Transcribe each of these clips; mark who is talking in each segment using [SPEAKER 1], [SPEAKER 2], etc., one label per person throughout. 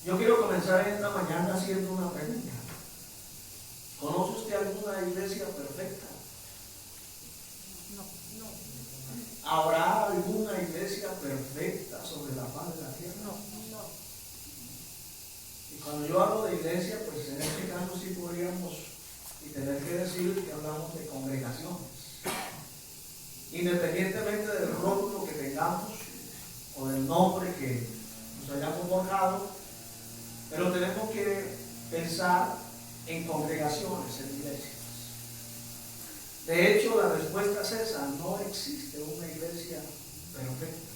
[SPEAKER 1] Yo quiero comenzar esta mañana haciendo una pregunta. ¿Conoce usted alguna iglesia perfecta? No. ¿Habrá alguna iglesia perfecta sobre la faz de la tierra? No. Y cuando yo hablo de iglesia, pues en este caso sí podríamos y tener que decir que hablamos de congregaciones. Independientemente del rótulo que tengamos o del nombre que nos hayamos forjado, pero tenemos que pensar en congregaciones, en iglesias. De hecho, la respuesta es esa: no existe una iglesia perfecta.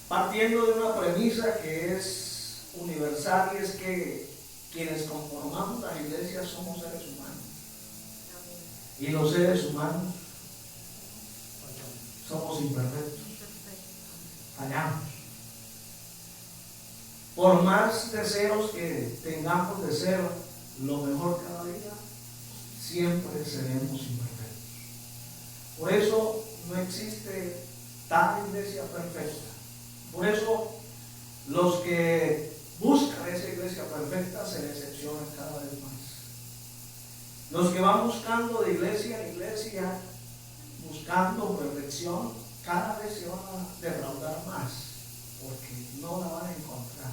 [SPEAKER 1] Partiendo de una premisa que es universal, y es que quienes conformamos las iglesias somos seres humanos. Y los seres humanos somos imperfectos. Fallamos. Por más deseos que tengamos de ser lo mejor cada día, siempre seremos imperfectos. Por eso no existe tal iglesia perfecta. Por eso los que buscan esa iglesia perfecta se decepcionan cada vez más. Los que van buscando de iglesia en iglesia, buscando perfección, cada vez se van a defraudar más, porque no la van a encontrar.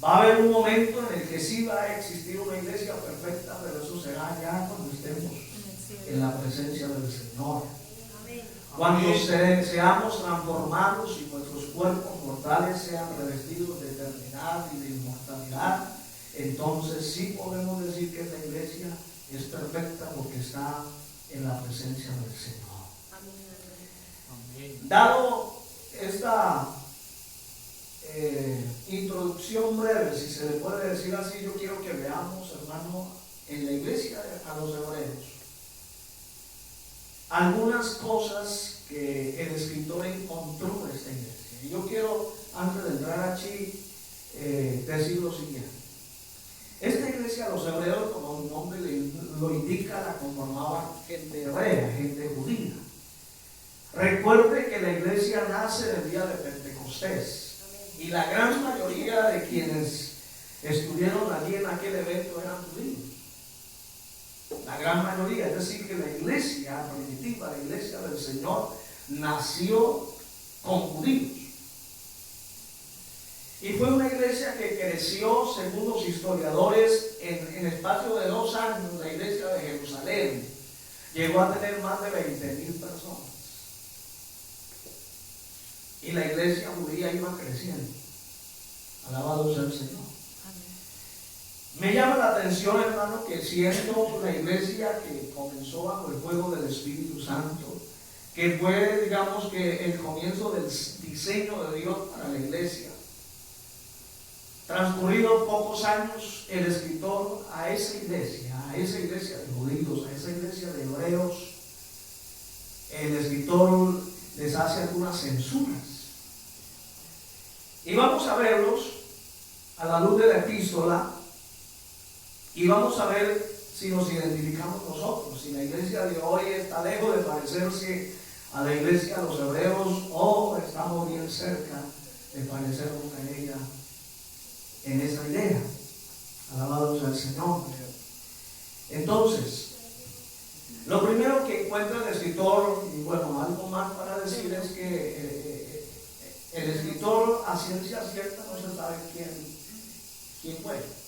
[SPEAKER 1] Va a haber un momento en el que sí va a existir una iglesia perfecta, pero eso será ya cuando estemos en la presencia del Señor. Cuando seamos transformados y nuestros cuerpos mortales sean revestidos de eternidad y de inmortalidad, entonces sí podemos decir que esta iglesia es perfecta porque está en la presencia del Señor. Dado esta introducción breve, si se le puede decir así, yo quiero que veamos, hermano, en la iglesia a los hebreos algunas cosas que el escritor encontró en esta iglesia. Y yo quiero, antes de entrar aquí, decir lo siguiente. Esta iglesia, los hebreos, como el nombre lo indica, la conformaba gente hebrea, gente judía. Recuerde que la iglesia nace en el día de Pentecostés. Y la gran mayoría de quienes estuvieron allí en aquel evento eran judíos. La gran mayoría, es decir, que la iglesia primitiva, la iglesia del Señor, nació con judíos. Y fue una iglesia que creció, según los historiadores, en espacio de 2 años. La iglesia de Jerusalén llegó a tener más de 20,000 personas. Y la iglesia judía iba creciendo. Alabado sea el Señor. Me llama la atención, hermano, que siendo la iglesia que comenzó bajo el fuego del Espíritu Santo, que fue, digamos, que el comienzo del diseño de Dios para la iglesia, transcurridos pocos años, el escritor a esa iglesia de judíos, a esa iglesia de hebreos, el escritor les hace algunas censuras. Y vamos a verlos a la luz de la epístola. Y vamos a ver si nos identificamos nosotros, si la iglesia de hoy está lejos de parecerse a la iglesia de los hebreos o estamos bien cerca de parecernos a ella en esa idea. Alabado sea el Señor. Entonces, lo primero que encuentra el escritor, y bueno, algo más para decir, es que el escritor a ciencia cierta no se sabe quién fue.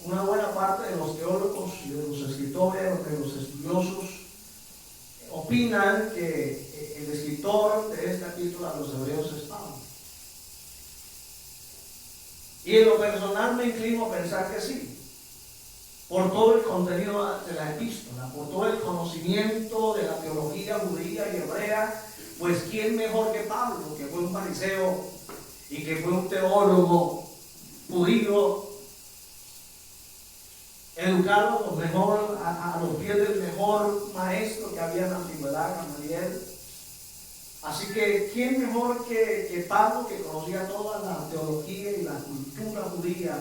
[SPEAKER 1] Una buena parte de los teólogos y de los escritores, de los estudiosos, opinan que el escritor de esta epístola a los hebreos es Pablo. Y en lo personal me inclino a pensar que sí, por todo el contenido de la epístola, por todo el conocimiento de la teología judía y hebrea. Pues quién mejor que Pablo, que fue un fariseo y que fue un teólogo judío, educado a los pies del mejor maestro que había en la antigüedad, Gamaliel. Así que quién mejor que Pablo, que conocía toda la teología y la cultura judía,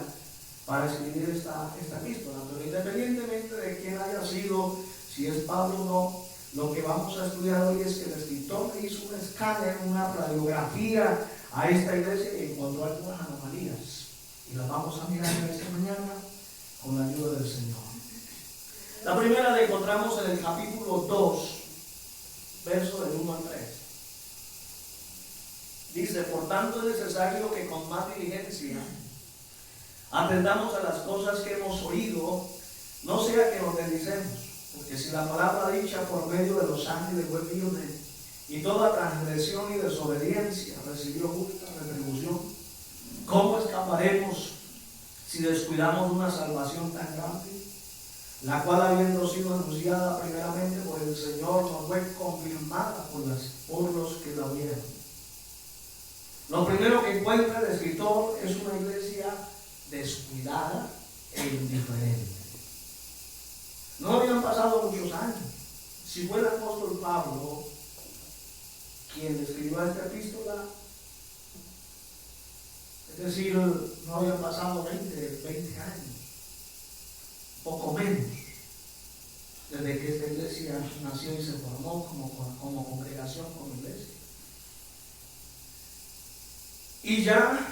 [SPEAKER 1] para escribir esta epístola. Pero independientemente de quién haya sido, si es Pablo o no, lo que vamos a estudiar hoy es que el escritor hizo un escáner, una radiografía a esta iglesia y encontró algunas anomalías. Y las vamos a mirar en esta mañana con la ayuda del Señor. La primera la encontramos en el capítulo 2, verso del 1 al 3. Dice: por tanto es necesario que con más diligencia atendamos a las cosas que hemos oído, no sea que nos deslicemos, porque si la palabra dicha por medio de los ángeles fue firme, y toda transgresión y desobediencia recibió justa retribución, ¿cómo escaparemos si descuidamos una salvación tan grande, la cual, habiendo sido anunciada primeramente por el Señor, no fue confirmada por los que la oyeron? Lo primero que encuentra el escritor es una iglesia descuidada e indiferente. No habían pasado muchos años. Si fue el apóstol Pablo quien escribió esta epístola, es decir, no habían pasado 20 años, poco menos, desde que esta iglesia nació y se formó como congregación, como iglesia. Y ya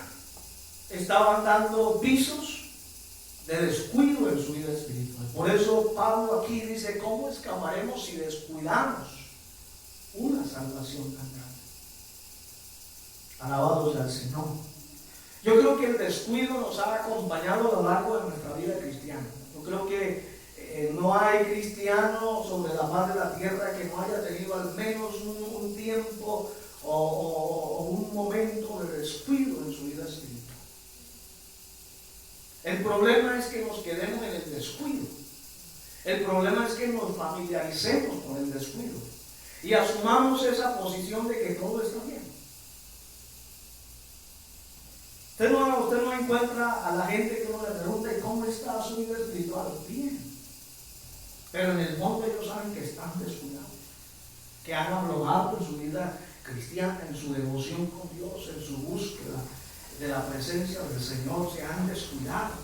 [SPEAKER 1] estaban dando pisos de descuido en su vida espiritual. Por eso Pablo aquí dice: ¿cómo escaparemos si descuidamos una salvación tan grande? Alabado sea el Señor. Yo creo que el descuido nos ha acompañado a lo largo de nuestra vida cristiana. Yo creo que no hay cristiano sobre la faz de la tierra que no haya tenido al menos un tiempo o un momento de descuido en su vida espiritual. El problema es que nos quedemos en el descuido. El problema es que nos familiaricemos con el descuido y asumamos esa posición de que todo está bien. Usted no encuentra a la gente que uno le pregunta: ¿y cómo está su vida espiritual? Bien. Pero en el fondo ellos saben que están descuidados, que han aflojado en su vida cristiana, en su devoción con Dios, en su búsqueda de la presencia del Señor, se han descuidado.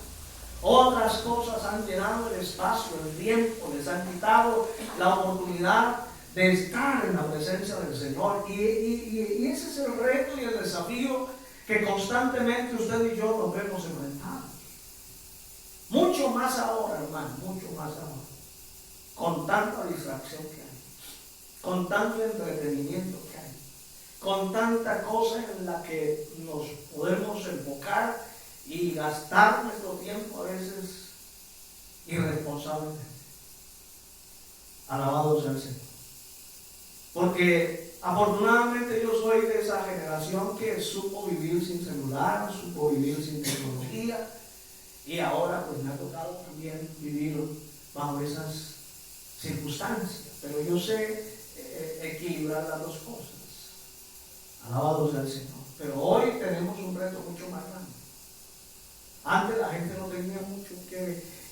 [SPEAKER 1] Otras cosas han llenado el espacio, el tiempo, les han quitado la oportunidad de estar en la presencia del Señor. Y ese es el reto y el desafío que constantemente usted y yo nos vemos enfrentados. Mucho más ahora, hermano, mucho más ahora, con tanta distracción que hay, con tanto entretenimiento que hay, con tanta cosa en la que nos podemos enfocar y gastar nuestro tiempo a veces irresponsablemente. Alabado sea el Señor. Porque afortunadamente yo soy de esa generación que supo vivir sin celular, supo vivir sin tecnología, y ahora pues me ha tocado también vivir bajo esas circunstancias. Pero yo sé equilibrar las dos cosas. Alabado sea el Señor. Pero hoy tenemos un reto mucho más grande. Antes la gente no tenía mucho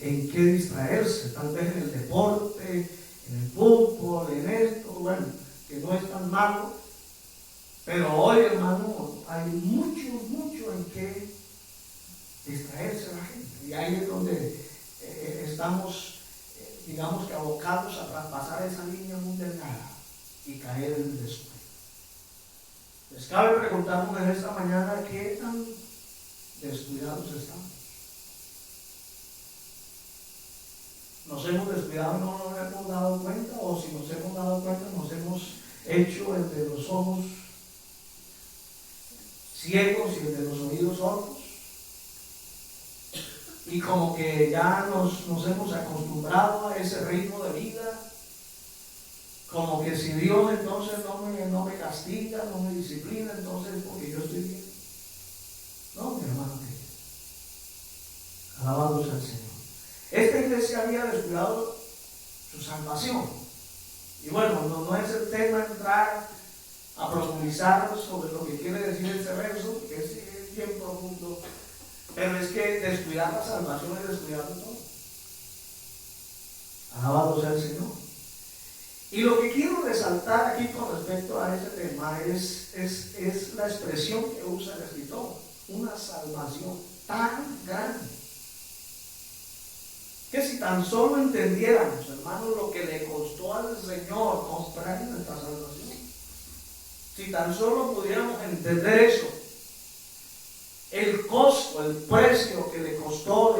[SPEAKER 1] en qué distraerse, tal vez en el deporte, en el fútbol, en esto, bueno, que no es tan malo. Pero hoy, hermano, hay mucho en qué distraerse la gente. Y ahí es donde estamos, digamos que abocados a traspasar esa línea muy delgada y caer en el descuido. Les cabe preguntarnos en esta mañana: ¿qué tan descuidados estamos? ¿Nos hemos descuidado y no nos hemos dado cuenta? O si nos hemos dado cuenta, nos hemos hecho el de los ojos ciegos y el de los oídos sordos, y como que ya nos hemos acostumbrado a ese ritmo de vida, como que si Dios entonces no me castiga, no me disciplina, entonces es porque yo estoy bien. No, mi hermano querido, alabado sea el Señor. Esta iglesia había descuidado su salvación. Y bueno, no es el tema entrar a profundizar sobre lo que quiere decir este verso, que es bien profundo, pero es que descuidar la salvación es descuidar todo. Alabado sea el Señor. Y lo que quiero resaltar aquí con respecto a ese tema es la expresión que usa el escritor: una salvación tan grande, que si tan solo entendiéramos, hermanos, lo que le costó al Señor comprar nuestra salvación, si tan solo pudiéramos entender eso, costo, el precio que le costó,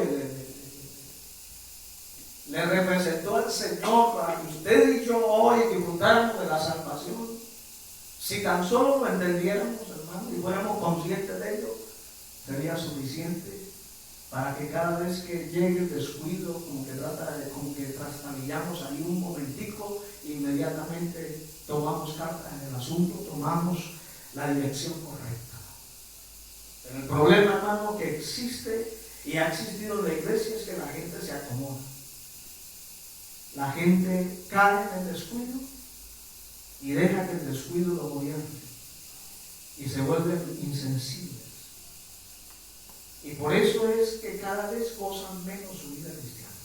[SPEAKER 1] le representó al Señor para que usted y yo hoy disfrutáramos de la salvación. Si tan solo lo entendiéramos, hermano, y fuéramos conscientes de ello, sería suficiente para que cada vez que llegue el descuido, como que trastabillamos ahí un momentico, inmediatamente tomamos carta en el asunto, tomamos la dirección correcta. Pero el problema, hermano, que existe y ha existido en la iglesia es que la gente se acomoda. La gente cae en el descuido y deja que el descuido lo gobierne y se vuelven insensibles. Y por eso es que cada vez gozan menos su vida cristiana.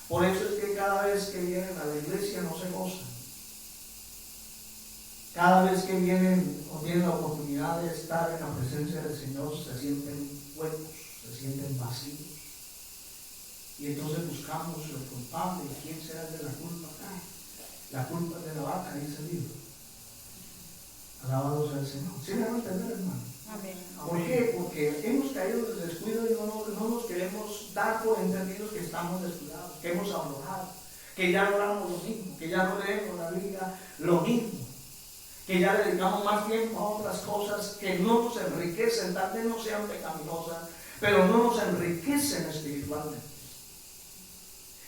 [SPEAKER 1] Por eso es que cada vez que vienen a la iglesia no se gozan. Cada vez que vienen o tienen la oportunidad de estar en la presencia del Señor, se sienten huecos, se sienten vacíos. Y entonces buscamos el culpable. ¿Quién será el de la culpa acá? La culpa es de la vaca, dice el libro. Alabado sea el Señor. ¿Sí me van a entender, hermano?
[SPEAKER 2] Amén.
[SPEAKER 1] ¿Por qué? Porque hemos caído en el descuido y no nos queremos dar por entendidos que estamos descuidados, que hemos abandonado, que ya no oramos lo mismo, que ya no leemos la Biblia lo mismo, que ya le dedicamos más tiempo a otras cosas que no nos enriquecen, tal vez no sean pecaminosas, pero no nos enriquecen espiritualmente.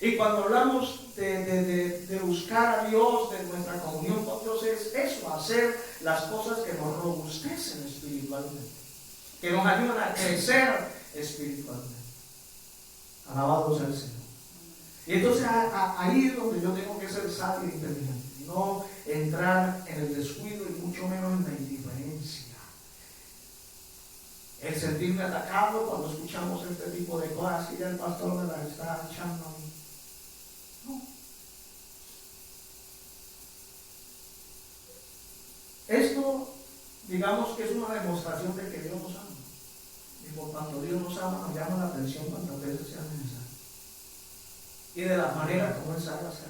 [SPEAKER 1] Y cuando hablamos de buscar a Dios, de nuestra comunión con Dios, es eso, hacer las cosas que nos robustecen espiritualmente, que nos ayudan a crecer espiritualmente. Alabado sea el Señor. Y entonces ahí es donde yo tengo que ser sabio e inteligente, no entrar en el descuido y mucho menos en la indiferencia. El sentirme atacado cuando escuchamos este tipo de cosas y ya el pastor me las está echando a mí. No. Esto, digamos que es una demostración de que Dios nos ama. Y por cuanto Dios nos ama, nos llama la atención cuantas veces sea necesario. Y de la manera como Él sabe hacer.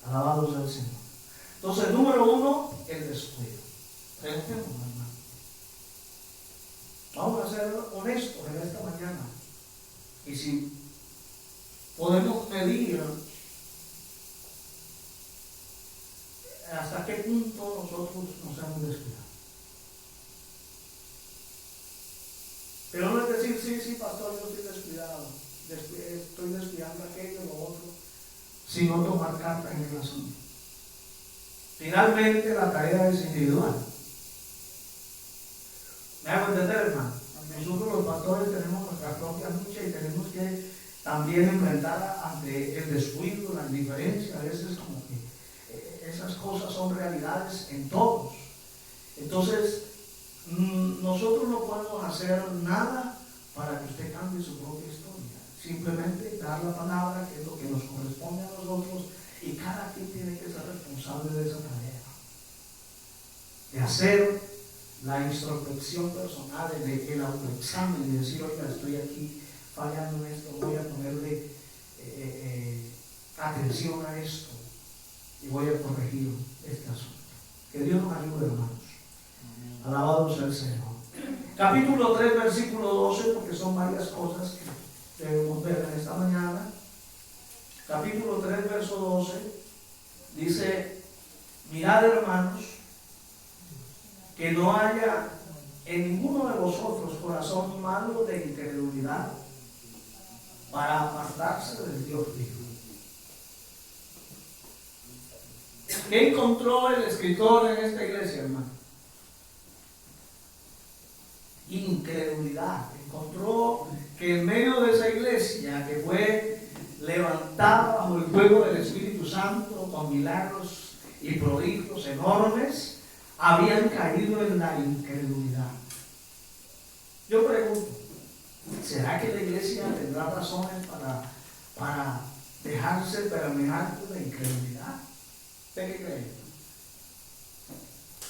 [SPEAKER 1] Alabado sea el Señor. Entonces, número uno, el descuido. Preguntemos, hermano. Vamos a ser honestos en esta mañana. Y si podemos medir hasta qué punto nosotros nos hemos descuidado. Pero no es decir, sí, pastor, yo estoy descuidado, estoy descuidando aquello o lo otro, sino tomar carta en el asunto. Finalmente, la tarea es individual. ¿Me hago entender, hermano? Nosotros los pastores tenemos nuestras propias luchas y tenemos que también enfrentar ante el descuido, la indiferencia. A veces como que esas cosas son realidades en todos. Entonces, nosotros no podemos hacer nada para que usted cambie su propia historia. Simplemente dar la palabra, que es lo que nos corresponde a nosotros, y cada quien tiene que ser responsable de esa tarea. De hacer la introspección personal, el autoexamen y decir, oiga, estoy aquí fallando en esto, voy a ponerle atención a esto y voy a corregir este asunto. Que Dios nos ayude, hermanos. Alabado sea el Señor. Capítulo 3, versículo 12, porque son varias cosas que debemos ver en esta mañana. Capítulo 3, verso 12, dice, mirad, hermanos, que no haya en ninguno de vosotros corazón malo de incredulidad para apartarse del Dios vivo. ¿Qué encontró el escritor en esta iglesia, hermano? Incredulidad. Encontró que en medio de esa iglesia que fue levantada bajo el fuego del Espíritu Santo con milagros y prodigios enormes, habían caído en la incredulidad. Yo pregunto, ¿será que la iglesia tendrá razones para dejarse permear por la incredulidad? ¿Usted qué cree?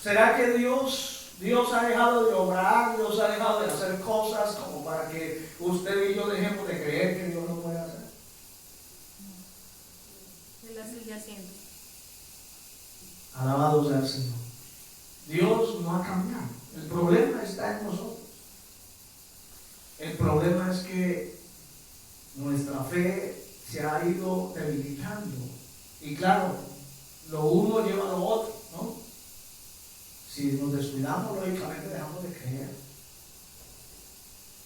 [SPEAKER 1] ¿Será que Dios ha dejado de obrar, Dios ha dejado de hacer cosas como para que usted y yo dejemos de creer que Dios lo puede hacer?
[SPEAKER 2] Él la sigue haciendo.
[SPEAKER 1] Alabado sea el Señor. Dios no ha cambiado. El problema está en nosotros. El problema es que nuestra fe se ha ido debilitando. Y claro, lo uno lleva a lo otro, ¿no? Si nos descuidamos, lógicamente dejamos de creer.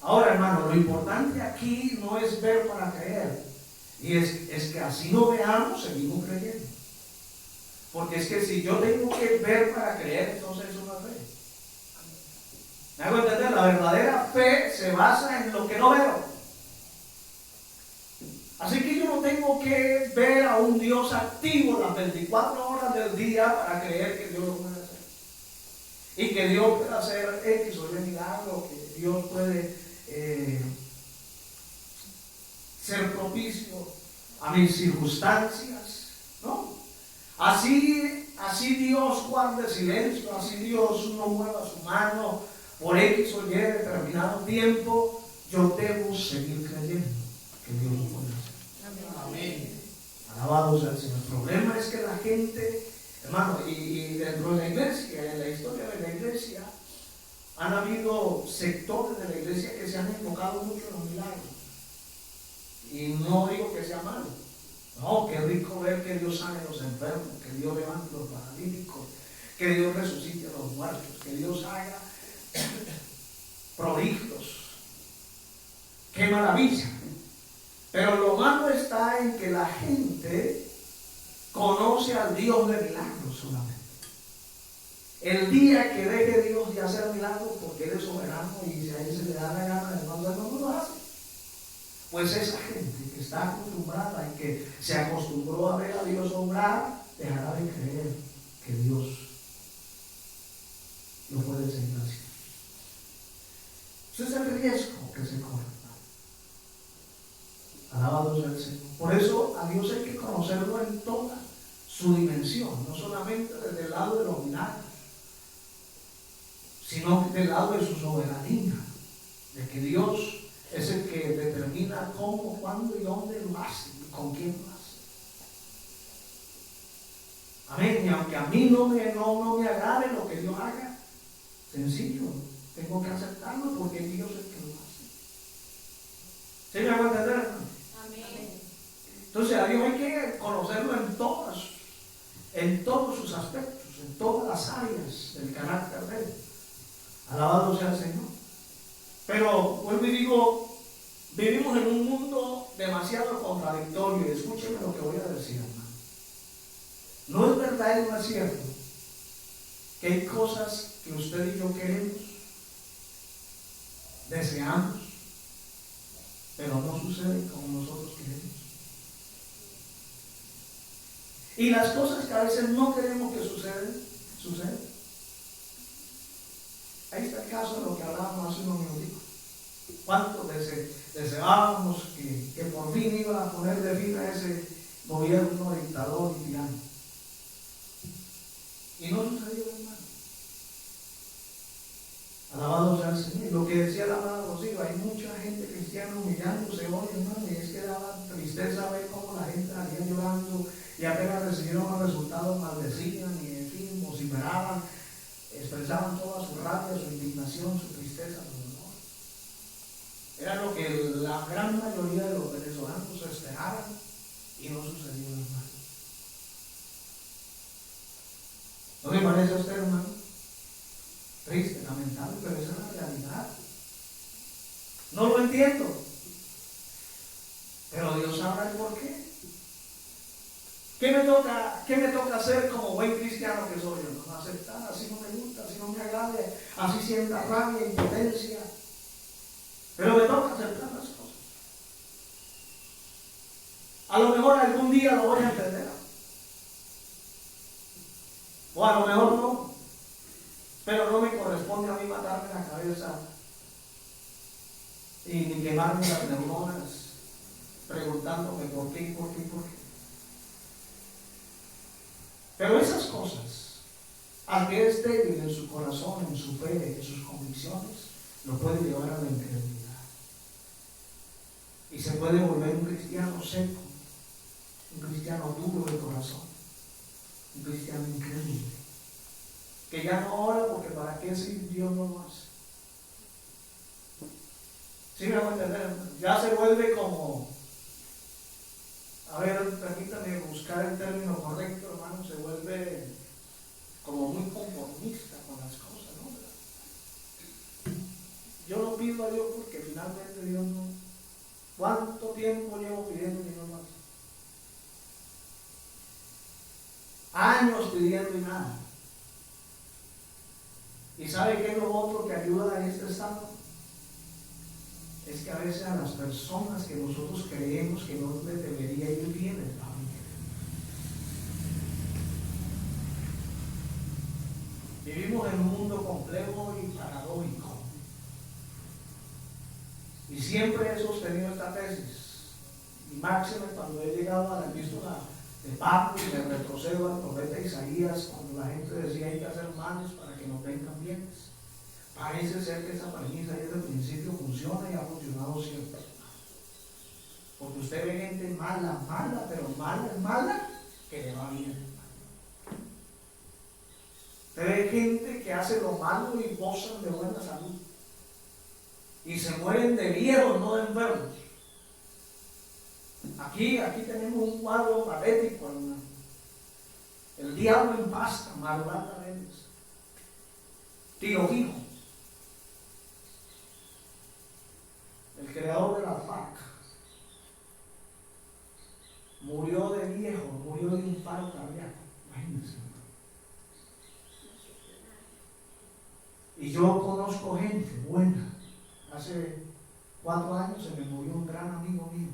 [SPEAKER 1] Ahora, hermano, lo importante aquí no es ver para creer. Y es que así no veamos, seguimos creyendo. Porque es que si yo tengo que ver para creer, entonces es una fe. ¿Me hago entender? La verdadera fe se basa en lo que no veo. Así que yo no tengo que ver a un Dios activo las 24 horas del día para creer que Dios lo puede hacer. Y que Dios puede hacer X o Y milagro, que Dios puede ser propicio a mis circunstancias, ¿no? Así Dios guarde silencio, así Dios no mueva su mano por X o Y determinado tiempo, yo debo seguir creyendo que Dios lo puede hacer. Amén. Alabado sea el Señor. El problema es que la gente, hermano, y dentro de la iglesia, en la historia de la iglesia, han habido sectores de la iglesia que se han enfocado mucho en los milagros. Y no digo que sea malo. No, qué rico ver que Dios sane a los enfermos, que Dios levante a los paralíticos, que Dios resucite a los muertos, que Dios haga prodigios. ¡Qué maravilla! Pero lo malo está en que la gente conoce al Dios de milagros solamente. El día que deje Dios de hacer milagros, porque Él es soberano y si a Él se le da la gana de no hacerlo, no lo hace. Pues esa gente que está acostumbrada y que se acostumbró a ver a Dios obrar, dejará de creer que Dios lo puede seguir haciendo. Ese es el riesgo que se corre. Alabado sea el Señor. Por eso a Dios hay que conocerlo en toda su dimensión, no solamente desde el lado de los milagros, sino del lado de su soberanía, de que Dios es el que determina cómo, cuándo y dónde lo hace y con quién lo hace. Amén. Y aunque a mí no me agrade lo que Dios haga, sencillo, tengo que aceptarlo porque es Dios el que lo hace. ¿Sí me hago entender, hermano?
[SPEAKER 2] Amén.
[SPEAKER 1] Entonces a Dios hay que conocerlo en todos sus aspectos, en todas las áreas del carácter de Él. Alabado sea el Señor. Pero vuelvo y digo, vivimos en un mundo demasiado contradictorio. Y escúcheme lo que voy a decir, hermano. No es verdad y no es cierto que hay cosas que usted y yo queremos, deseamos, pero no suceden como nosotros queremos. Y las cosas que a veces no queremos que suceden. Ahí está el caso de lo que hablábamos hace unos minutos. ¿Cuántos deseábamos que por fin iba a poner de fin a ese gobierno dictador y tirano? Y no sucedió, hermano. Alabado sea el Señor. Lo que decía la hermana Rocío, hay mucha gente cristiana humillándose hoy, hermano, y es que daba tristeza ver cómo la gente salía llorando y apenas recibieron los resultados maldecían y en fin, vociferaban, expresaban toda su rabia, su indignación, su tristeza, su dolor. Era lo que la gran mayoría de los venezolanos esperaban y no sucedió, hermano. ¿No le parece a usted, hermano? Triste, lamentable, pero esa es la realidad. No lo entiendo, pero Dios sabrá el por qué. ¿Qué me toca hacer como buen cristiano que soy? ¿No? Aceptar, así no me gusta, así no me agrade, así sienta rabia, impotencia. Pero me toca aceptar las cosas. A lo mejor algún día lo voy a entender. O a lo mejor no. Pero no me corresponde a mí matarme la cabeza y ni quemarme las neuronas preguntándome por qué. Pero esas cosas, al que es débil en su corazón, en su fe, en sus convicciones, lo puede llevar a la incredulidad. Y se puede volver un cristiano seco, un cristiano duro de corazón, un cristiano incrédulo, que ya no ora porque para qué si Dios no lo hace. ¿Sí me voy a entender? Ya se vuelve como, a ver, permítame buscar el término correcto, hermano, se vuelve como muy conformista con las cosas, ¿no? Yo no pido a Dios porque finalmente Dios no. ¿Cuánto tiempo llevo pidiendo y no lo hace? Años pidiendo y nada. ¿Y sabe qué es lo otro que ayuda a este estado? Es que a veces a las personas que nosotros creemos que no les debería ir bien, les va bien. Vivimos en un mundo complejo y paradójico. Y siempre he sostenido esta tesis. Y máximo cuando he llegado a la epístola de Pablo y me retrocedo al profeta Isaías, cuando la gente decía hay que hacer males para que nos vengan bienes. Parece ser que esa premisa desde el principio funciona y ha funcionado siempre. Porque usted ve gente mala, pero mala, que le va bien. Usted ve gente que hace lo malo y gozan de buena salud. Y se mueren de viejos, no de enfermos. Aquí tenemos un cuadro patético, hermano. El diablo empasta, malvada veces. Tiro fijo. El creador de la FARC murió de viejo, murió de un paro cardíaco. Imagínense. Y yo conozco gente buena. Hace 4 años se me murió un gran amigo mío,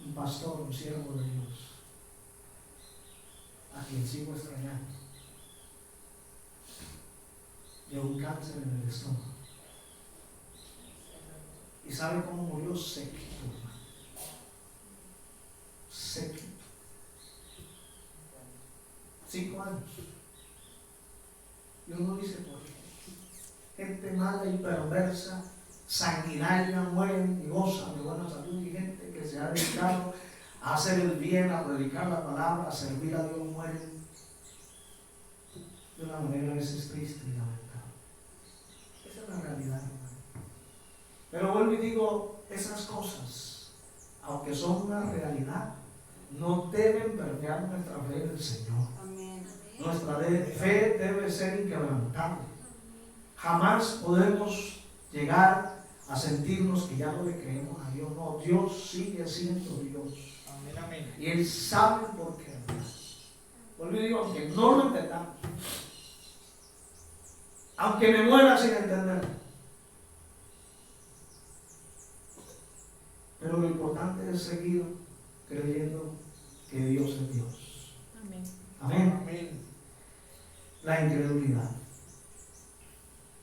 [SPEAKER 1] un pastor, un siervo de Dios, a quien sigo extrañando. De un cáncer en el estómago. ¿Y sabe cómo murió? Sequito, hermano. Sequito. 5 años. Y uno dice, ¿por qué? Gente mala y perversa, sanguinaria, mueren y gozan de buena salud, y gente que se ha dedicado a hacer el bien, a predicar la palabra, a servir a Dios, mueren de una manera a veces triste y lamentable. Esa es la realidad, hermano. Pero vuelvo y digo, esas cosas, aunque son una realidad, no deben permear nuestra fe en el Señor.
[SPEAKER 3] Amén.
[SPEAKER 1] Nuestra fe debe ser inquebrantable. Jamás podemos llegar a sentirnos que ya no le creemos a Dios. No, Dios sigue siendo Dios.
[SPEAKER 4] Amén, amén.
[SPEAKER 1] Y Él sabe por qué. Vuelvo y digo, aunque no lo entendamos, aunque me muera sin entenderlo, pero lo importante es seguir creyendo que Dios es Dios.
[SPEAKER 2] Amén.
[SPEAKER 1] Amén.
[SPEAKER 4] Amén.
[SPEAKER 1] La incredulidad.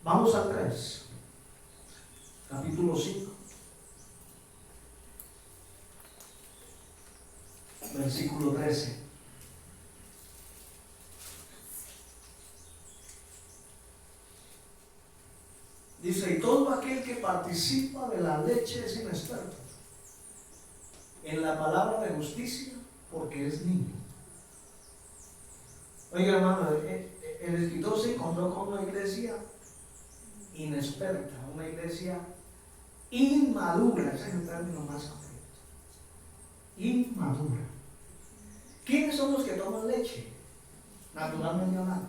[SPEAKER 1] Vamos al 3, capítulo 5, versículo 13. Dice, y todo aquel que participa de la leche es inexperto en la palabra de justicia, porque es niño. Oiga, hermano, el escritor se encontró con una iglesia inexperta, una iglesia inmadura, ese es el término más concreto. Inmadura. ¿Quiénes son los que toman leche? Naturalmente hablando.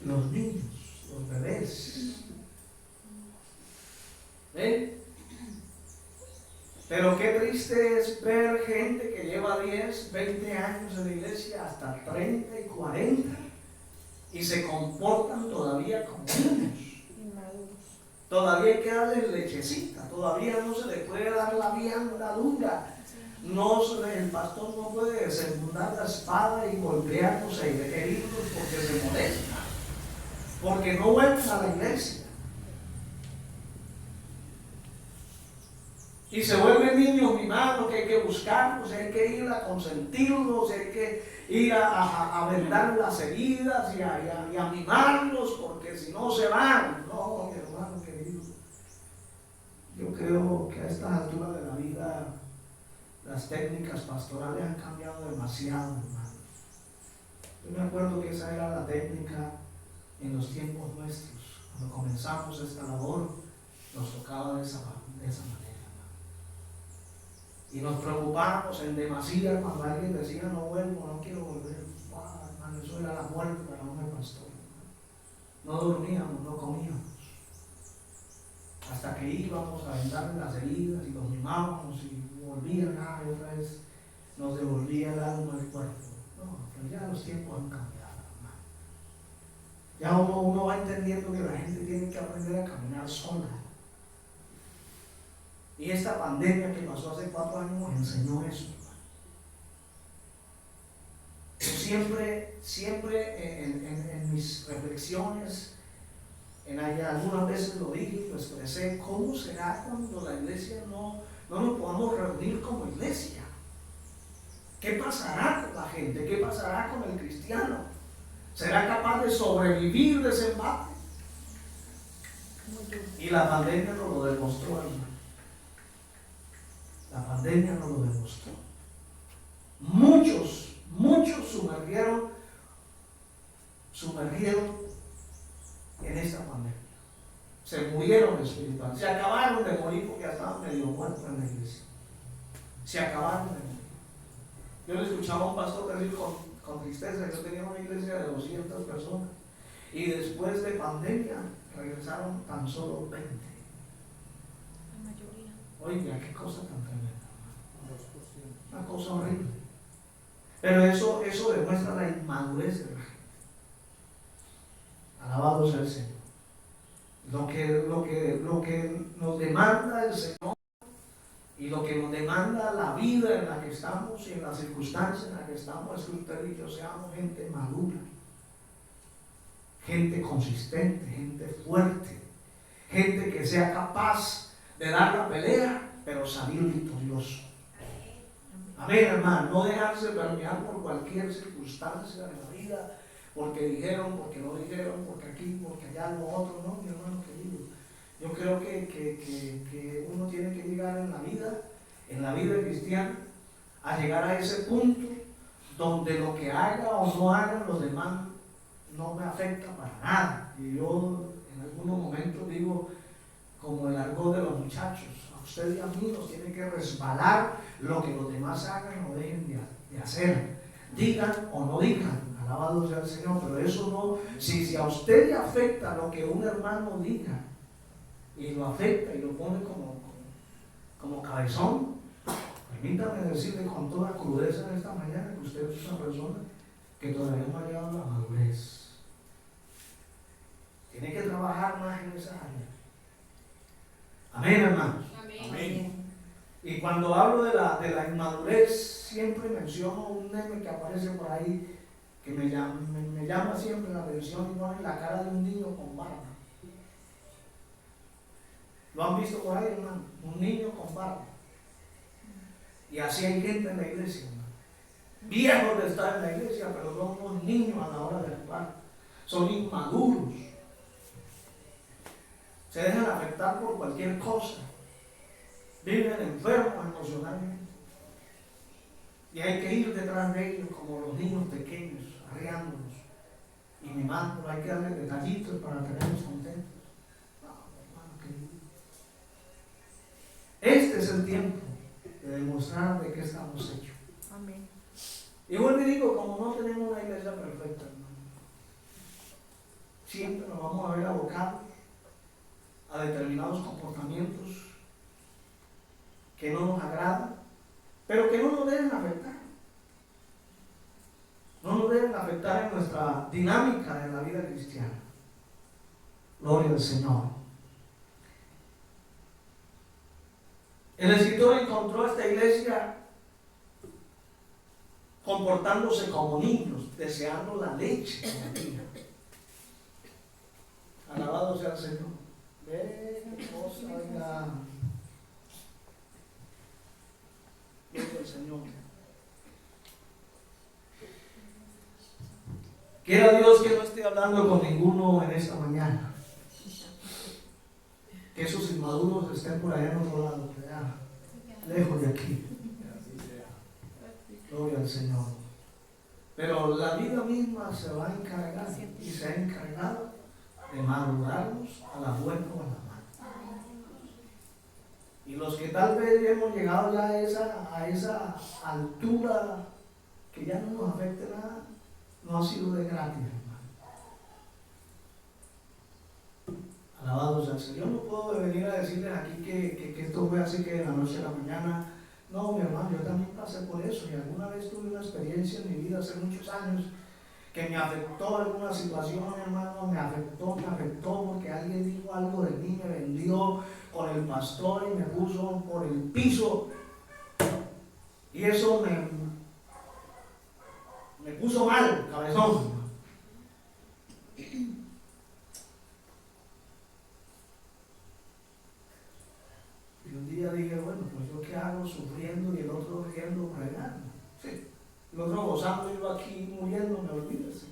[SPEAKER 1] Los niños, los bebés. ¿Ven? Pero qué triste es ver gente que lleva 10, 20 años en la iglesia, hasta 30 y 40, y se comportan todavía como niños. Todavía hay que darles lechecita, todavía no se le puede dar la vianda dura. No, el pastor no puede desenfundar la espada y golpearnos e herirnos porque se molesta, porque no vuelven a la iglesia. Y se vuelven niños mimados, que hay que buscarlos, hay que ir a consentirlos, hay que ir a vendar las heridas y a mimarlos, porque si no se van. No, mi hermano querido. Yo creo que a estas alturas de la vida las técnicas pastorales han cambiado demasiado, hermano. Yo me acuerdo que esa era la técnica en los tiempos nuestros, cuando comenzamos esta labor. nos tocaba de esa manera, hermano. Y nos preocupábamos en demasía cuando alguien decía no vuelvo, no quiero volver. Wow, hermano, eso era la muerte para un pastor, hermano. No dormíamos, no comíamos. Hasta que íbamos a vendarle las heridas y los mimábamos y volvían y otra vez nos devolvía el alma al cuerpo. No, pero ya los tiempos han cambiado, hermano. Ya uno va entendiendo que la gente tiene que aprender a caminar sola. Y esta pandemia que pasó hace 4 años nos enseñó eso, hermano. Siempre en mis reflexiones, algunas veces lo dije, lo expresé, ¿cómo será cuando la iglesia no nos podamos reunir como iglesia? ¿Qué pasará con la gente? ¿Qué pasará con el cristiano? ¿Será capaz de sobrevivir de ese embate? Y la pandemia nos lo demostró, hermano. La pandemia nos lo demostró. Muchos sumergieron en esta pandemia. Se murieron espiritual. Se acabaron de morir porque ya estaban medio muertos en la iglesia. Se acabaron de morir. Yo le escuchaba a un pastor decir con tristeza, yo tenía una iglesia de 200 personas y después de pandemia regresaron tan solo 20.
[SPEAKER 2] La mayoría.
[SPEAKER 1] Oiga, qué cosa tan tremenda. Una cosa horrible. Pero eso demuestra la inmadurez de la gente. Alabado sea el Señor. Lo que nos demanda el Señor y lo que nos demanda la vida en la que estamos y en las circunstancias en las que estamos es que usted y yo seamos gente madura, gente consistente, gente fuerte, gente que sea capaz de dar la pelea pero salir victorioso. Amén, hermano. No dejarse permear por cualquier circunstancia de la vida, porque dijeron, porque no dijeron, porque aquí, porque allá, lo otro. No, mi hermano querido. Yo creo que uno tiene que llegar en la vida cristiana, a llegar a ese punto donde lo que haga o no hagan los demás no me afecta para nada. Y yo en algunos momentos digo, como el argot de los muchachos, a usted y a mí nos tiene que resbalar lo que los demás hagan o dejen de hacer, digan o no digan, alabado sea el Señor. Pero eso no, si a usted le afecta lo que un hermano diga y lo afecta y lo pone como cabezón, permítame decirle con toda crudeza en esta mañana que usted es una persona que todavía no ha llegado a la madurez. Tiene que trabajar más en esa área. Amén, hermanos.
[SPEAKER 2] Amén.
[SPEAKER 1] Y cuando hablo de la inmadurez, siempre menciono un meme que aparece por ahí que me llama siempre la atención, y pone la cara de un niño con barba. ¿Lo han visto por ahí, hermano? Un niño con barba. Y así hay gente en la iglesia, hermano. Viejos de estar en la iglesia, pero son unos niños a la hora de jugar. Son inmaduros. Se dejan afectar por cualquier cosa. Viven enfermos emocionalmente. Y hay que ir detrás de ellos como los niños pequeños, arreándolos y mimándolos. Hay que darle detallitos para tenerlos contentos. Este es el tiempo de demostrar de qué estamos hechos.
[SPEAKER 2] Amén.
[SPEAKER 1] Y vuelvo y digo, como no tenemos una iglesia perfecta, hermano, siempre nos vamos a ver abocados a determinados comportamientos que no nos agradan, pero que no nos deben afectar. No nos deben afectar en nuestra dinámica en la vida cristiana. Gloria al Señor. El escritor encontró a esta iglesia comportándose como niños, deseando la leche materna. Alabado sea el Señor. Ve qué cosa, oiga. Gloria al Señor. Quiera Dios que no esté hablando con ninguno en esta mañana. Que esos inmaduros estén por allá en otro lado, lejos de aquí. Gloria al Señor. Pero la vida misma se va a encargar y se ha encargado de madurarnos a la buena o a la mala. Y los que tal vez hemos llegado ya a esa altura que ya no nos afecte nada, no ha sido de gratis, hermano. Alabado sea el Señor. Yo no puedo venir a decirles aquí que esto fue así que de la noche a la mañana. No, mi hermano, yo también pasé por eso y alguna vez tuve una experiencia en mi vida hace muchos años que me afectó alguna situación, mi hermano, me afectó porque alguien dijo algo de mí, me vendió con el pastor y me puso por el piso y eso me puso mal, cabezón. Y un día dije, bueno, pues yo qué hago sufriendo y el otro riendo, regando. Sí. El otro gozando y yo aquí muriendo, me olvídese.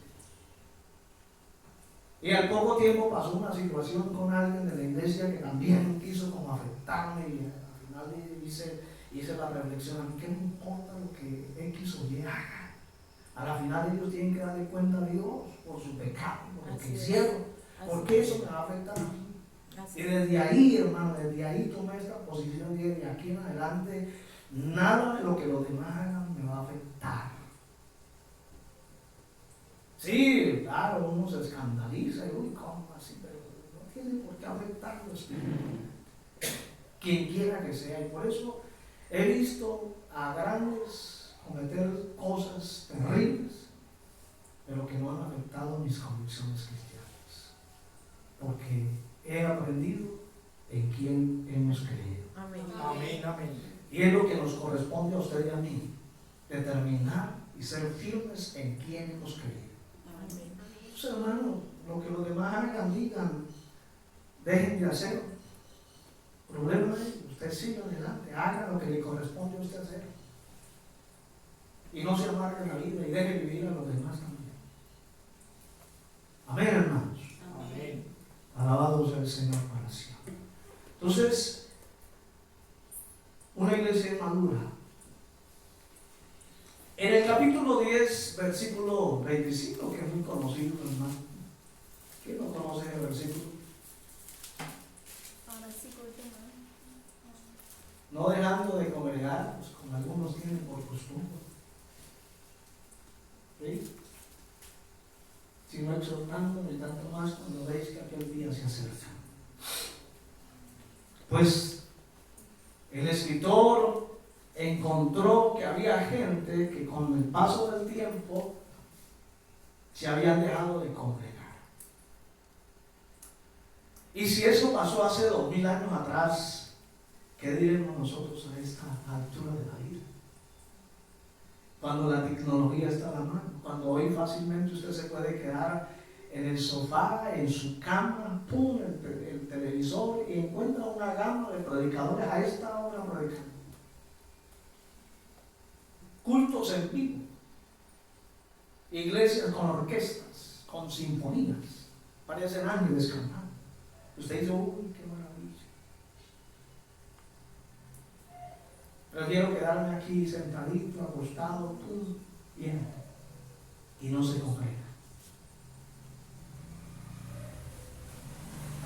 [SPEAKER 1] Y al poco tiempo pasó una situación con alguien de la iglesia que también quiso como afectarme y al final hice la reflexión, a mí qué me importa lo que X o Y haga. A la final ellos tienen que darle cuenta a Dios por su pecado, por lo que hicieron, porque eso me va a afectar a mí. Y desde ahí, hermano, desde ahí tomé esta posición y de aquí en adelante nada de lo que los demás hagan me va a afectar. Sí, claro, uno se escandaliza y uy, ¿cómo así? Pero no tiene por qué afectarlo espiritualmente. Quien quiera que sea, y por eso he visto a grandes cometer cosas terribles, pero que no han afectado mis convicciones cristianas, porque he aprendido en quién hemos creído.
[SPEAKER 2] Amén.
[SPEAKER 3] Amén, amén.
[SPEAKER 1] Y es lo que nos corresponde a usted y a mí, determinar y ser firmes en quién hemos creído. Entonces, hermano, lo que los demás hagan, digan, dejen de hacerlo. Problema es, usted siga adelante, haga lo que le corresponde a usted hacer. Y no se amargue la vida y deje vivir a los demás también. Amén, hermanos.
[SPEAKER 3] Amén.
[SPEAKER 1] Alabado sea el Señor para siempre. Entonces, una iglesia madura. En el capítulo 10, versículo 25, que es muy conocido, hermano. ¿Quién no conoce el versículo?
[SPEAKER 2] Ahora sí,
[SPEAKER 1] No dejando de congregar, pues como algunos tienen por costumbre. ¿Sí? Sino exhortando y tanto más cuando veis que aquel día se acerca. Pues el escritor encontró que había gente que con el paso del tiempo se habían dejado de congregar. Y si eso pasó hace 2000 años atrás, ¿qué diremos nosotros a esta altura de la vida? Cuando la tecnología está a la mano, cuando hoy fácilmente usted se puede quedar en el sofá, en su cama, pum, el televisor y encuentra una gama de predicadores a esta hora predicando. Cultos en vivo, iglesias con orquestas, con sinfonías, parecen ángeles cantando. Usted dice, uy, qué maravilla. Prefiero quedarme aquí sentadito, acostado, pum, bien, y no se congrega.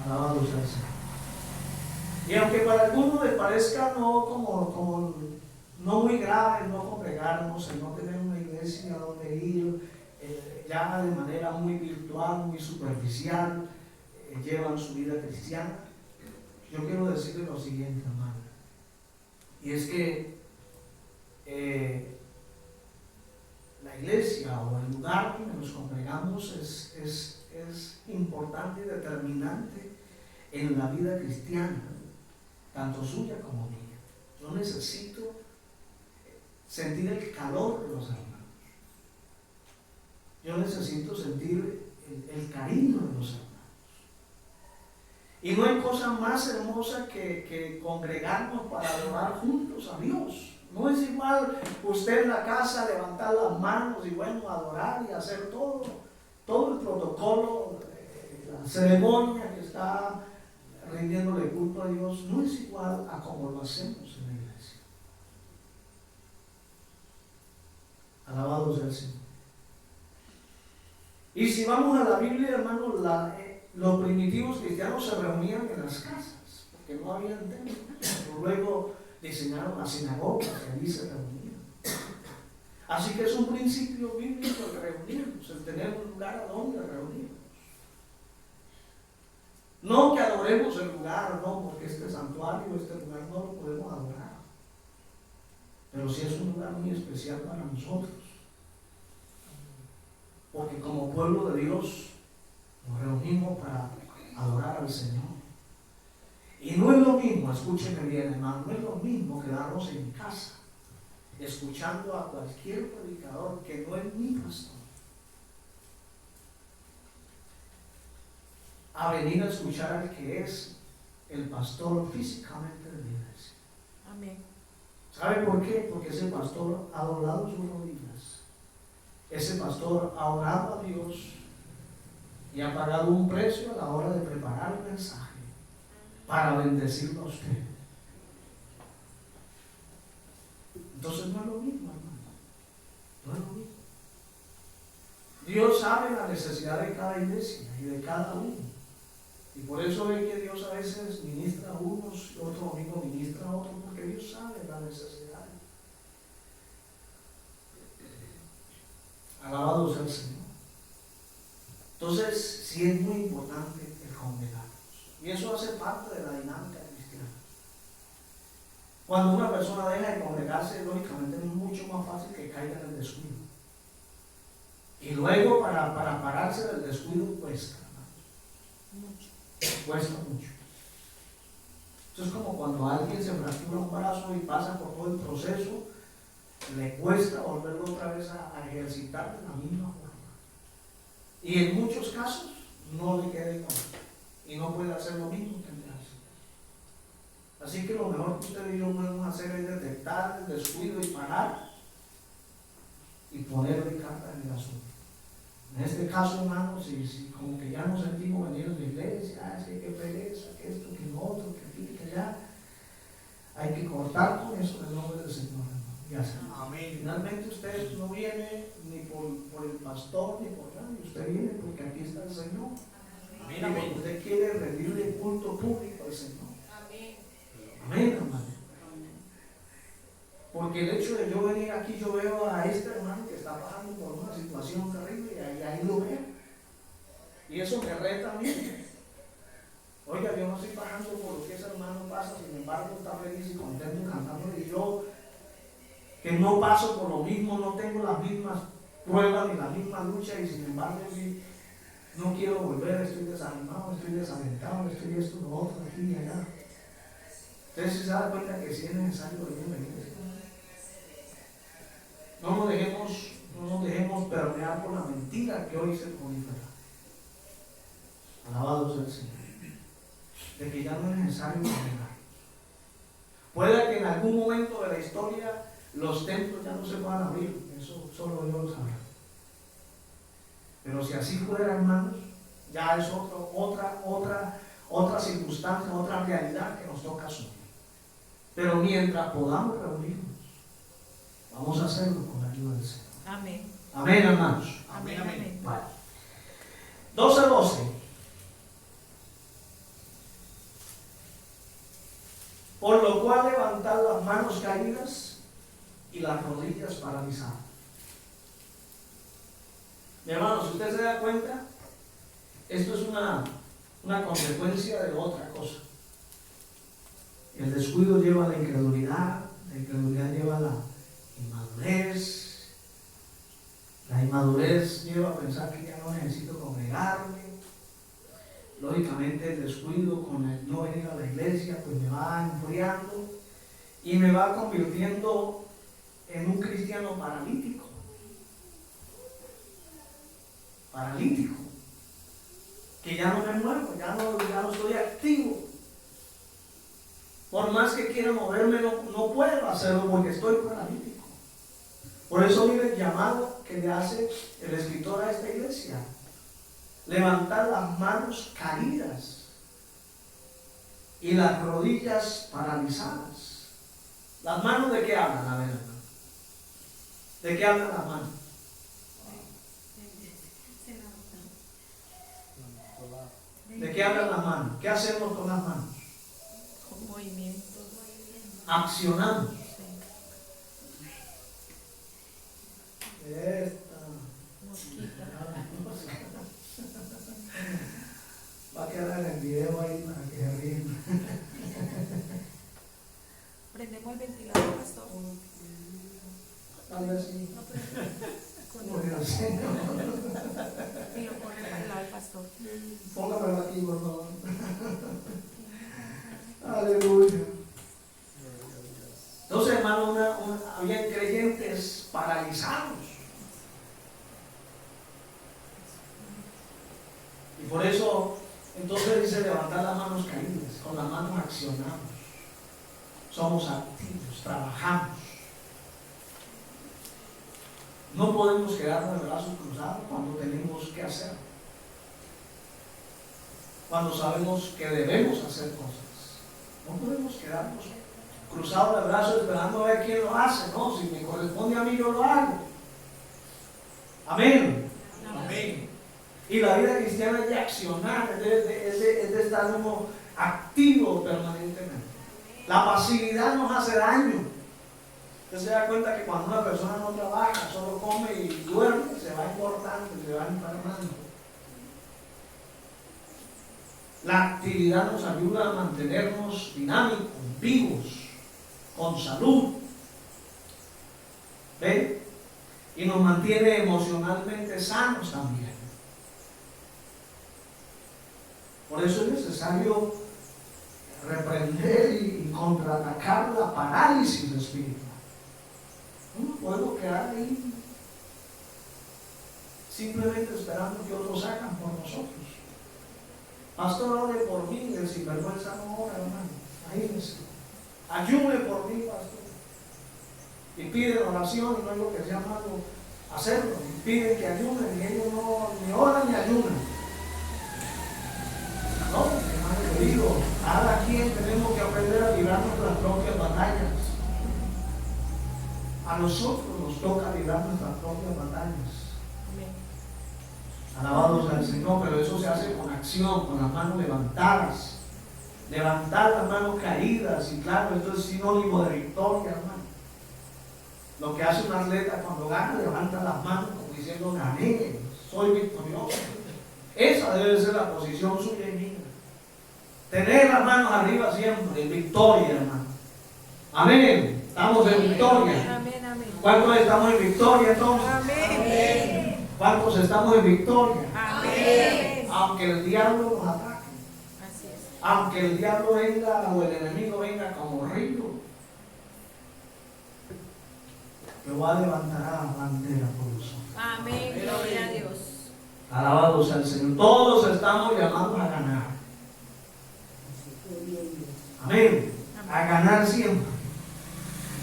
[SPEAKER 1] Alabado sea el Señor. Y aunque para algunos les parezca como no muy grave no congregarnos, el no tener una iglesia a donde ir, ya de manera muy virtual, muy superficial, llevan su vida cristiana, yo quiero decirles lo siguiente, hermano, y es que la iglesia o el lugar donde nos congregamos es importante y determinante en la vida cristiana, tanto suya como mía. Yo necesito sentir el calor de los hermanos. Yo necesito sentir el cariño de los hermanos. Y no hay cosa más hermosa que congregarnos para adorar juntos a Dios. No es igual usted en la casa levantar las manos y bueno, adorar y hacer todo el protocolo, la ceremonia que está rindiéndole culto a Dios, no es igual a como lo hacemos en la iglesia. Alabado sea el Señor. Y si vamos a la Biblia, hermanos, los primitivos cristianos se reunían en las casas. que no había templo. Luego diseñaron las sinagogas que allí se reunían. Así que es un principio bíblico el reunirnos, el tener un lugar a donde reunirnos. No que adoremos el lugar, no, porque este santuario, este lugar no lo podemos adorar. Pero sí es un lugar muy especial para nosotros. Porque como pueblo de Dios nos reunimos para adorar al Señor. Y no es lo mismo, escúcheme bien, hermano, no es lo mismo quedarnos en casa escuchando a cualquier predicador que no es mi pastor, a venir a escuchar al que es el pastor físicamente de la iglesia.
[SPEAKER 2] Amén.
[SPEAKER 1] ¿Sabe por qué? Porque ese pastor ha doblado sus rodillas. Ese pastor ha orado a Dios y ha pagado un precio a la hora de preparar el mensaje para bendecirlo a usted. Entonces no es lo mismo, hermano. No es lo mismo. Dios sabe la necesidad de cada iglesia y de cada uno. Y por eso es que Dios a veces ministra a unos y otro domingo ministra a otros, porque Dios sabe la necesidad. Alabado sea el Señor. Entonces, sí es muy importante el congregarnos. Y eso hace parte de la dinámica cristiana. Cuando una persona deja de congregarse, lógicamente es mucho más fácil que caiga en el descuido. Y luego para pararse del descuido cuesta,
[SPEAKER 2] Mucho.
[SPEAKER 1] cuesta mucho. Eso es como cuando alguien se fractura un brazo y pasa por todo el proceso, le cuesta volverlo otra vez a ejercitar de la misma forma. Y en muchos casos no le queda igual y no puede hacer lo mismo que antes. Así que lo mejor que usted y yo podemos hacer es detectar el descuido y parar y ponerle carta en el asunto. En este caso, hermanos, si como que ya nos sentimos venir a la iglesia, que pereza, que esto, que lo otro, que aquí, que allá, hay que cortar con eso en el nombre del Señor, hermano. Ya sea. Amén. Finalmente usted no viene ni por el pastor ni por nadie, usted viene porque aquí está el Señor. Amén. Amén. Usted quiere rendirle culto público al Señor. Amén. Amén, hermano. Porque el hecho de yo venir aquí, yo veo a este hermano que está pasando por una situación terrible y ahí lo veo. Y eso me reta a mí. Oiga, yo no estoy pasando por lo que ese hermano pasa, sin embargo está feliz y contento cantando, y yo que no paso por lo mismo, no tengo las mismas pruebas ni la misma lucha, y sin embargo sí, no quiero volver, estoy desanimado, estoy desalentado, estoy esto, lo otro, aquí y allá. Ustedes se dan cuenta que sí es necesario venir a la iglesia. No nos dejemos permear por la mentira que hoy se prolifera. Alabado sea el Señor. De que ya no es necesario congregar. Puede que en algún momento de la historia los templos ya no se puedan abrir, eso solo Dios lo sabrá. Pero si así fuera, hermanos, ya es otra circunstancia, otra realidad que nos toca asumir. Pero mientras podamos reunirnos, vamos a hacerlo con la ayuda del Señor.
[SPEAKER 2] Amén.
[SPEAKER 1] Amén, hermanos.
[SPEAKER 2] Amén, amén.
[SPEAKER 1] Vale. 12:12. Por lo cual levantad las manos caídas y las rodillas paralizadas. Mi hermano, si usted se da cuenta, esto es una consecuencia de otra cosa. El descuido lleva a la incredulidad lleva a la inmadurez, la inmadurez lleva a pensar que ya no necesito congregarme. Lógicamente el descuido con el no venir a la iglesia pues me va enfriando y me va convirtiendo en un cristiano paralítico, que ya no me muevo, ya no estoy activo. Por más que quiera moverme, no puedo hacerlo porque estoy paralítico. Por eso mire el llamado que le hace el escritor a esta iglesia: levantar las manos caídas y las rodillas paralizadas. ¿Las manos de qué hablan? A ver, hermano. ¿De qué hablan las manos? ¿De qué hablan las manos? ¿Qué hacemos con las manos? accionamos.
[SPEAKER 2] Sí.
[SPEAKER 1] Esta
[SPEAKER 2] Mosquita.
[SPEAKER 1] va a quedar en el video ahí para que se ríen.
[SPEAKER 2] Prendemos el ventilador, pastor.
[SPEAKER 1] Tal vez sí.
[SPEAKER 2] No prende.
[SPEAKER 1] Gloria al Señor.
[SPEAKER 2] Y lo pone para el lado del pastor.
[SPEAKER 1] Póngamelo aquí, por favor. Aleluya. Entonces, hermano, había creyentes paralizados. Y por eso, entonces dice levantar las manos caídas, con las manos accionamos. Somos activos, trabajamos. No podemos quedarnos de brazos cruzados cuando tenemos que hacer. Cuando sabemos que debemos hacer cosas. No podemos quedarnos cruzados de brazos esperando a ver quién lo hace. No, si me corresponde a mí, yo lo hago. Amén. Amén. Y la vida cristiana es de accionar, es de estar como activo permanentemente. La pasividad nos hace daño. Usted se da cuenta que cuando una persona no trabaja, solo come y duerme, se va engordando, se va enfermando. La actividad nos ayuda a mantenernos dinámicos, vivos, con salud. ¿Ven? Y nos mantiene emocionalmente sanos también. Por eso es necesario reprender y contraatacar la parálisis espiritual. No podemos quedar ahí simplemente esperando que otros hagan por nosotros. Pastor, ore por mí, el sinvergüenza no ora, hermano. Imagínense. Ayune por mí, pastor. Y piden oración, y no es lo que sea malo hacerlo. Y piden que ayunen, y ellos no ni oran ni ayunan. No, hermano, le digo, cada quien tenemos que aprender a librar nuestras propias batallas. A nosotros nos toca librar nuestras propias batallas.
[SPEAKER 2] Amén.
[SPEAKER 1] Alabados al Señor, pero eso se hace con acción, con las manos levantadas. Levantar las manos caídas, y claro, esto es sinónimo de victoria, hermano. Lo que hace un atleta cuando gana, levanta las manos como diciendo, gané, soy victorioso. Esa debe ser la posición suya y mía. Tener las manos arriba siempre, en victoria, hermano. Amén. Estamos en victoria.
[SPEAKER 2] Amén, amén.
[SPEAKER 1] ¿Cuántos estamos en victoria entonces?
[SPEAKER 2] Amén.
[SPEAKER 1] ¿Cuántos estamos en victoria?
[SPEAKER 2] Amén.
[SPEAKER 1] Aunque el diablo nos ataque.
[SPEAKER 2] Así es.
[SPEAKER 1] Aunque el diablo venga o el enemigo venga como río, Jehová levantará bandera por nosotros.
[SPEAKER 2] Amén. Gloria a Dios.
[SPEAKER 1] Alabados al Señor. Todos estamos llamados a ganar. Amén. A ganar siempre.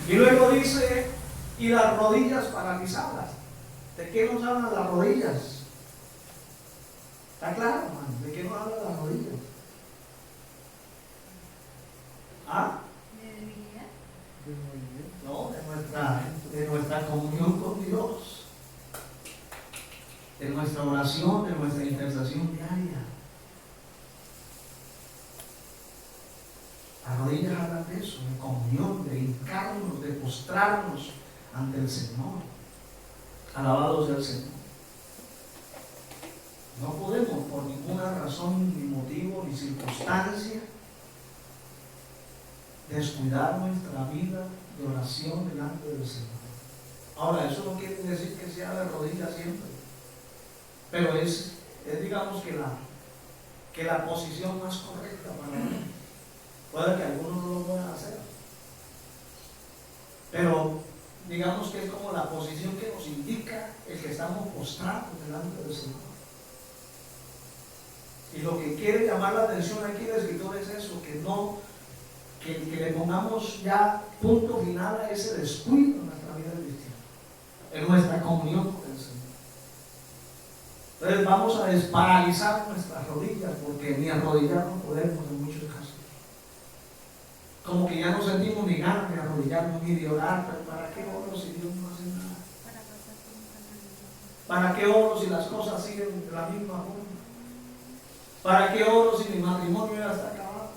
[SPEAKER 1] Y luego dice, y las rodillas paralizadas. ¿De qué nos hablan las rodillas? ¿Está claro, hermano? ¿De qué nos hablan las rodillas? ¿Ah? No, de nuestra comunión con Dios, de nuestra oración, de nuestra intercesión diaria. Las rodillas hablan de eso, de comunión, de hincarnos, de postrarnos ante el Señor. Alabados del Señor. No podemos por ninguna razón, ni motivo, ni circunstancia descuidar nuestra vida de oración delante del Señor. Ahora, eso no quiere decir que sea de rodillas siempre, pero es digamos que la posición más correcta para mí. Puede que algunos no lo puedan hacer, pero digamos que es como la posición que nos indica el que estamos postrados delante del Señor. Y lo que quiere llamar la atención aquí el escritor es eso, que le pongamos ya punto final a ese descuido en nuestra vida cristiana, en nuestra comunión con el Señor. Entonces vamos a desparalizar nuestras rodillas, porque ni arrodillarnos podemos en muchos casos. Como que ya no sentimos ni ganas de arrodillarnos ni de orar, pero ¿para qué oro si Dios no hace nada? ¿Para qué oro si las cosas siguen de la misma forma? ¿Para qué oro si mi matrimonio ya está acabado?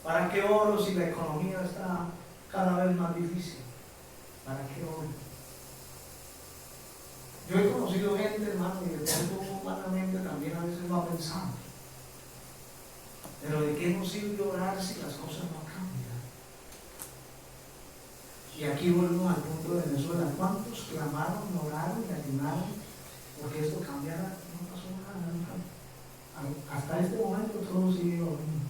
[SPEAKER 1] ¿Para qué oro si la economía está cada vez más difícil? ¿Para qué oro? Yo he conocido gente, hermano, y de pronto humanamente también a veces va pensando. Pero ¿de qué nos sirve orar si las cosas no cambian? Y aquí volvemos al punto de Venezuela. ¿Cuántos clamaron, oraron y ayunaron porque esto cambiara? No pasó nada, hermano. Hasta este momento todo sigue lo mismo.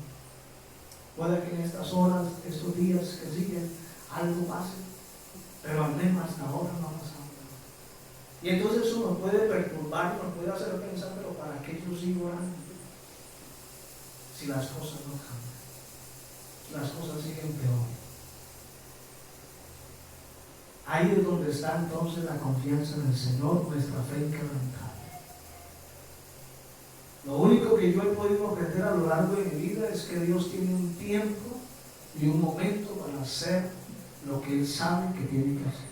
[SPEAKER 1] Puede que en estas horas, estos días que siguen, algo pase, pero al menos hasta ahora no ha pasado nada. Y entonces eso nos puede perturbar y nos puede hacer pensar, pero ¿para qué yo sigo orando? Si las cosas no cambian, las cosas siguen peor. Ahí es donde está entonces la confianza en el Señor, nuestra fe inquebrantable. Lo único que yo he podido aprender a lo largo de mi vida es que Dios tiene un tiempo y un momento para hacer lo que Él sabe que tiene que hacer.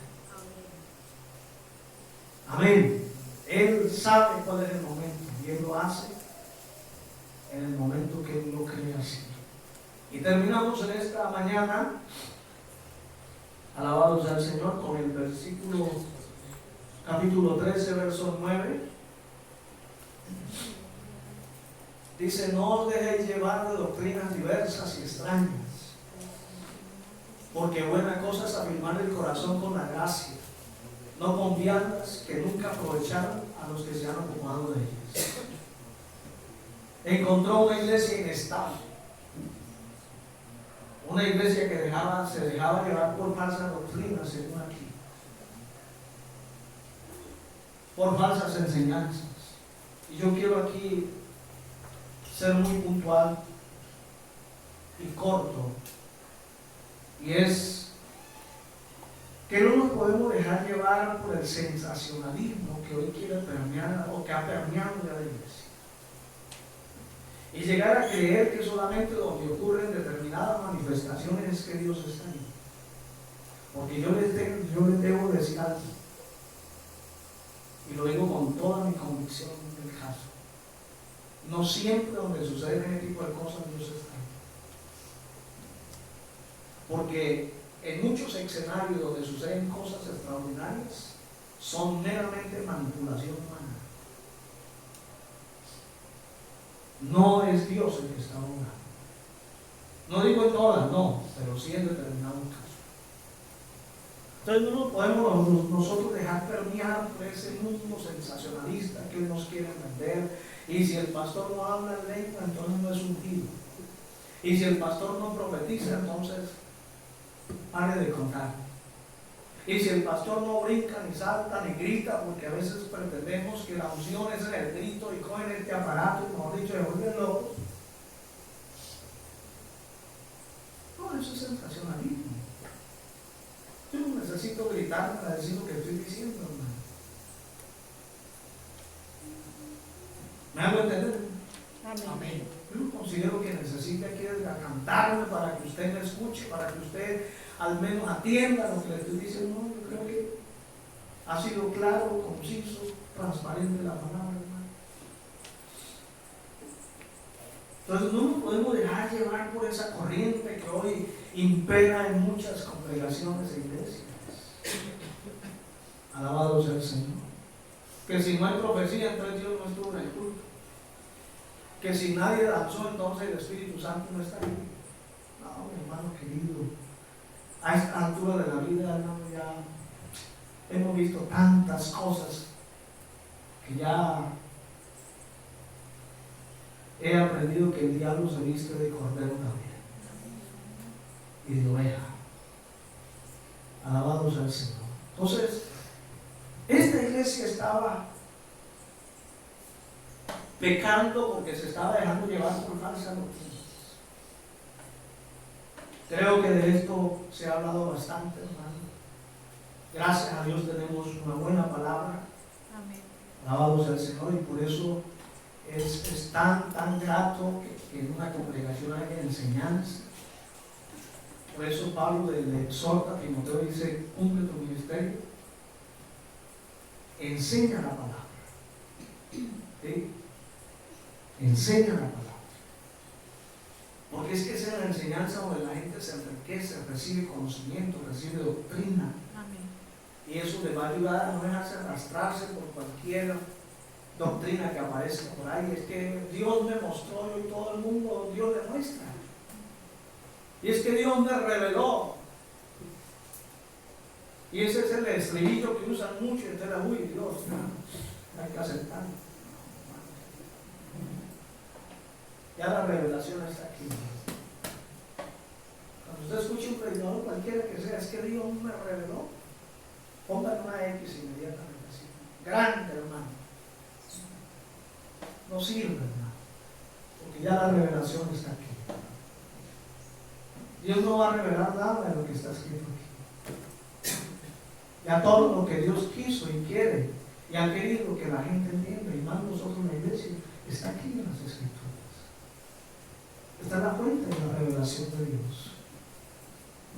[SPEAKER 1] Amén. Él sabe cuál es el momento y Él lo hace en el momento que Él lo cree así. Y terminamos en esta mañana, alabado sea el Señor, con el versículo, capítulo 13, verso 9. Dice: no os dejéis llevar de doctrinas diversas y extrañas, porque buena cosa es afirmar el corazón con la gracia, no con viandas que nunca aprovecharon a los que se han ocupado de ellas. Encontró una iglesia inestable, una iglesia que se dejaba llevar por falsas doctrinas, según aquí, por falsas enseñanzas. Y yo quiero aquí ser muy puntual y corto, y es que no nos podemos dejar llevar por el sensacionalismo que hoy quiere permear o que ha permeado ya la iglesia, y llegar a creer que solamente donde ocurren determinadas manifestaciones es que Dios está ahí. Porque yo les debo decir algo, y lo digo con toda mi convicción del caso: no siempre donde sucede ese tipo de cosas Dios está ahí. Porque en muchos escenarios donde suceden cosas extraordinarias son meramente manipulación humana. No es Dios el que está obrando. No digo en todas, no, pero sí en determinados casos. Entonces no nos podemos nosotros dejar permear por ese mundo sensacionalista que nos quiere vender. Y si el pastor no habla en lengua, entonces no es ungido. Y si el pastor no profetiza, entonces pare de contar. Y si el pastor no brinca, ni salta, ni grita, porque a veces pretendemos que la unción es el grito y cogen este aparato y, mejor dicho, se vuelven locos. No, eso es sensacionalismo. Yo no necesito gritar para decir lo que estoy diciendo, hermano. ¿Me hago entender? Amén. Yo considero que necesita que cantarme para que usted me escuche, para que usted al menos atienda lo que le estoy diciendo. No, yo creo que ha sido claro, conciso, transparente la palabra, hermano. Entonces no nos podemos dejar llevar por esa corriente que hoy impera en muchas congregaciones e iglesias. Alabado sea el Señor. Que si no hay profecía, entonces Dios no estuvo en el culto. Que si nadie danzó, entonces el Espíritu Santo no está ahí. No, mi hermano querido, a esta altura de la vida, hermano, ya hemos visto tantas cosas que ya he aprendido que el diablo se viste de cordero también y de oveja. Alabado sea el Señor. Entonces, esta iglesia estaba pecando porque se estaba dejando llevar por falsas doctrinas. Creo que de esto se ha hablado bastante, hermano. Gracias a Dios tenemos una buena palabra.
[SPEAKER 2] Amén.
[SPEAKER 1] Alabado sea el Señor, y por eso es tan grato que en una congregación haya enseñanza. Por eso Pablo le exhorta a Timoteo y dice: cumple tu ministerio, enseña la palabra. ¿Sí? Enseña la palabra. Porque es que esa es la enseñanza donde la gente se enriquece, recibe conocimiento, recibe doctrina.
[SPEAKER 2] Amén.
[SPEAKER 1] Y eso le va a ayudar a no dejarse arrastrarse por cualquier doctrina que aparezca por ahí. Es que Dios me mostró y todo el mundo Dios le muestra. Y es que Dios me reveló. Y ese es el estribillo que usan mucho. Entonces, uy, Dios, no, hay que aceptarlo. Ya la revelación está aquí. Cuando usted escuche un predicador, cualquiera que sea, es que Dios me reveló, pongan una X inmediatamente así. Grande, hermano. No sirve, hermano. Porque ya la revelación está aquí. Dios no va a revelar nada de lo que está escrito aquí. Ya todo lo que Dios quiso y quiere y ha querido que la gente entienda, y más nosotros en la iglesia, está aquí en las Escrituras. Está en la fuente de la revelación de Dios.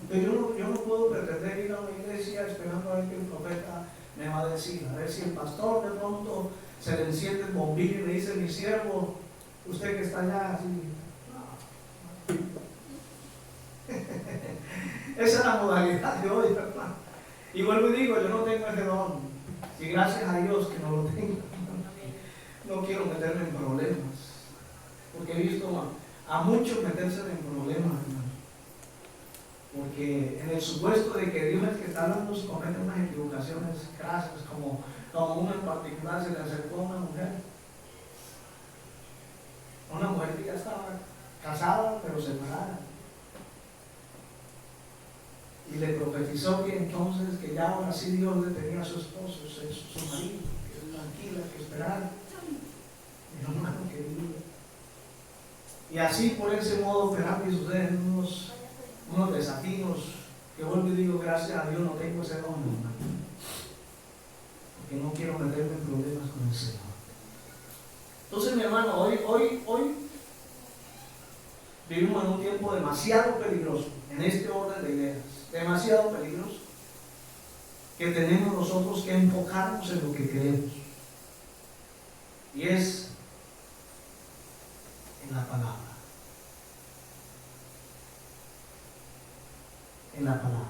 [SPEAKER 1] Pero yo no puedo pretender ir a una iglesia esperando a ver que el profeta me va a decir, a ver si el pastor de pronto se le enciende el bombillo y le dice, mi siervo, usted que está allá, así. No. Esa es la modalidad de hoy, hermano. Y vuelvo y digo, yo no tengo ese don. Y gracias a Dios que no lo tengo. No quiero meterme en problemas. Porque he visto a muchos meterse en problemas, hermano. Porque en el supuesto de que Dios es que está hablando, se cometen unas equivocaciones crasas, como uno en particular se le acercó a una mujer que ya estaba casada pero separada, y le profetizó que entonces que ya ahora sí Dios le tenía a su esposo, su marido, que tranquila, que esperara. Mi hermano querido, y así por ese modo operando y suceden unos desafíos que vuelvo y digo, gracias a Dios no tengo ese don, hermano, porque no quiero meterme en problemas con el Señor. Entonces, mi hermano, hoy vivimos en un tiempo demasiado peligroso, en este orden de ideas, demasiado peligroso, que tenemos nosotros que enfocarnos en lo que queremos, y es en la palabra. En la palabra.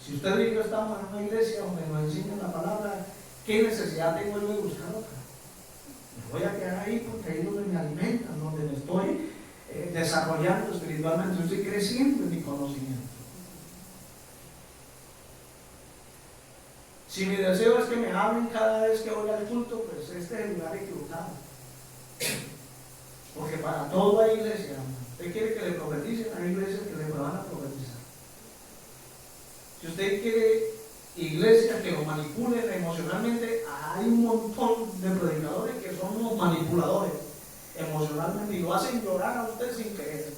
[SPEAKER 1] Si usted y yo estamos en una iglesia donde nos enseñan la palabra, ¿qué necesidad tengo yo de buscar otra? Me voy a quedar ahí porque ahí es donde me alimentan, donde me estoy desarrollando espiritualmente, estoy creciendo en mi conocimiento. Si mi deseo es que me hablen cada vez que voy al culto, pues este es el lugar equivocado. Porque para todo hay iglesia, hermano. Usted quiere que le profeticen, hay iglesias que le van a profetizar. Si usted quiere iglesias que lo manipulen emocionalmente, hay un montón de predicadores que son unos manipuladores emocionalmente y lo hacen llorar a usted sin querer.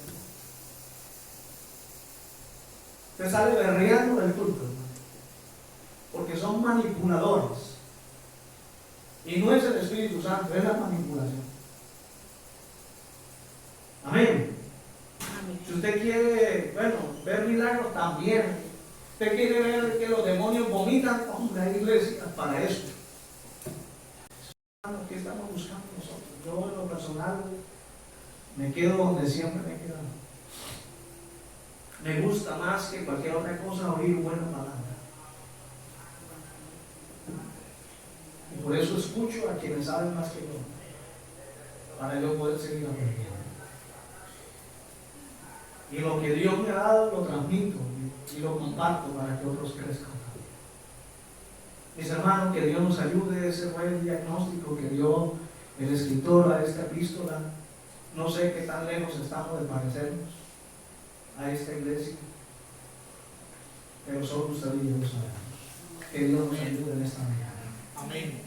[SPEAKER 1] Usted sale berreando del culto, hermano, porque son manipuladores. Y no es el Espíritu Santo, es la manipulación. Amén. Si usted quiere, ver milagros también. Usted quiere ver que los demonios vomitan, hombre, hay iglesias para eso. ¿Qué estamos buscando nosotros? Yo en lo personal me quedo donde siempre me he quedado. Me gusta más que cualquier otra cosa oír buena palabra. Y por eso escucho a quienes saben más que yo, para yo poder seguir aprendiendo. Y lo que Dios me ha dado lo transmito y lo comparto para que otros crezcan. Mis hermanos, que Dios nos ayude. Ese fue el diagnóstico que dio el escritor a esta epístola. No sé qué tan lejos estamos de parecernos a esta iglesia, pero solo usted y yo lo sabemos. Que Dios nos ayude en esta mañana.
[SPEAKER 3] Amén.